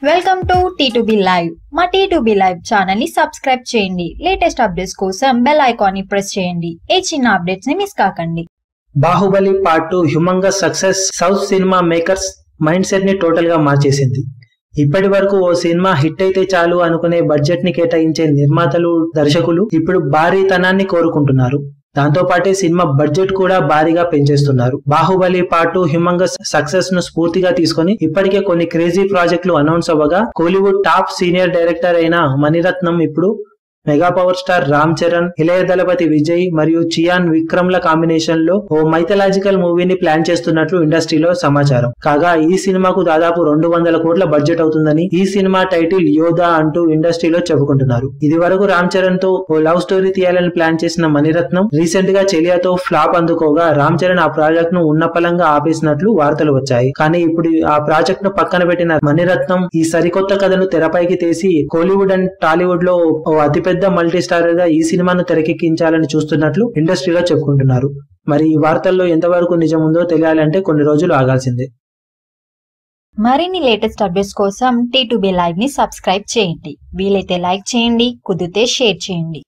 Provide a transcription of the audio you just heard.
Welcome to T2B live. మా T2B live channel ని subscribe చేయండి. లేటెస్ట్ అప్డేట్స్ కోసం బెల్ ఐకాన్ ని ప్రెస్ చేయండి. ఏ చిన్న అప్డేట్స్ ని మిస్ కాకండి. Baahubali part 2 humongous success south cinema makers mind set ని టోటల్ గా మార్చేసింది. ఇప్పటి వరకు ఓ సినిమా హిట్ అయితే చాలు అనుకునే బడ్జెట్ ని కేటాయించే నిర్మాతలు, దర్శకులు ఇప్పుడు భారీతనాన్ని కోరుకుంటున్నారు. దాంతో పాటే సినిమా బడ్జెట్ కూడా భారీగా పెంచేస్తున్నారు. బాహుబలి పార్ట్ 2 హ్యూమంగస్ సక్సెస్ ను స్ఫూర్తిగా తీసుకుని ఇప్పటికే కొన్ని క్రేజీ ప్రాజెక్టులు అనౌన్స్ అవ్వగా కోలీవుడ్ టాప్ సీనియర్ డైరెక్టర్ అయిన మణిరత్నం ఇప్పుడు mega power star Ram Charan, Ilaya Thalapathy Vijay మరియు చియాన్ విక్రమ్ ల కాంబినేషన్ లో ఓ మైథలాజికల్ మూవీని ప్లాన్ చేస్తున్నట్లు ఇండస్ట్రీలో సమాచారం. కాగా ఈ సినిమాకు దాదాపు 200 కోట్ల బడ్జెట్ అవుతుందని, ఈ సినిమా టైటిల్ యోధా అంటూ ఇండస్ట్రీలో చెప్పుకుంటున్నారు. ఇది వరకు రామ్ చరణ్ తో ఓ లవ్ స్టోరీ తీయాలని ప్లాన్ చేసిన మణిరత్నం రీసెంట్ గా చెలియాతో ఫ్లాప్ అందుకోగా రామ్ చరణ్ ఆ ప్రాజెక్ట్ ను ఉన్నపలంగా ఆపేసినట్లు వార్తలు వచ్చాయి. కానీ ఇప్పుడు ఆ ప్రాజెక్ట్ ను పక్కన పెట్టిన మణిరత్నం ఈ సరికొత్త కథను తెరపైకి తీసి కోలీవుడ్ అండ్ టాలీవుడ్ లో ఓ అతిపెద్ద మల్టీ స్టారర్ గా ఈ సినిమాను తెరకెక్కించాలని చూస్తున్నట్లు ఇండస్ట్రీలో చెప్పుకుంటున్నారు. మరి ఈ వార్తల్లో ఎంతవరకు నిజం ఉందో తెలియాలంటే కొన్ని రోజులు ఆగాల్సిందే. మరిన్ని లేటెస్ట్ అప్డేట్స్ కోసం T2B లైవ్ ని సబ్స్క్రైబ్ చేయండి. వీలైతే లైక్ చేయండి, కుదిరితే షేర్ చేయండి.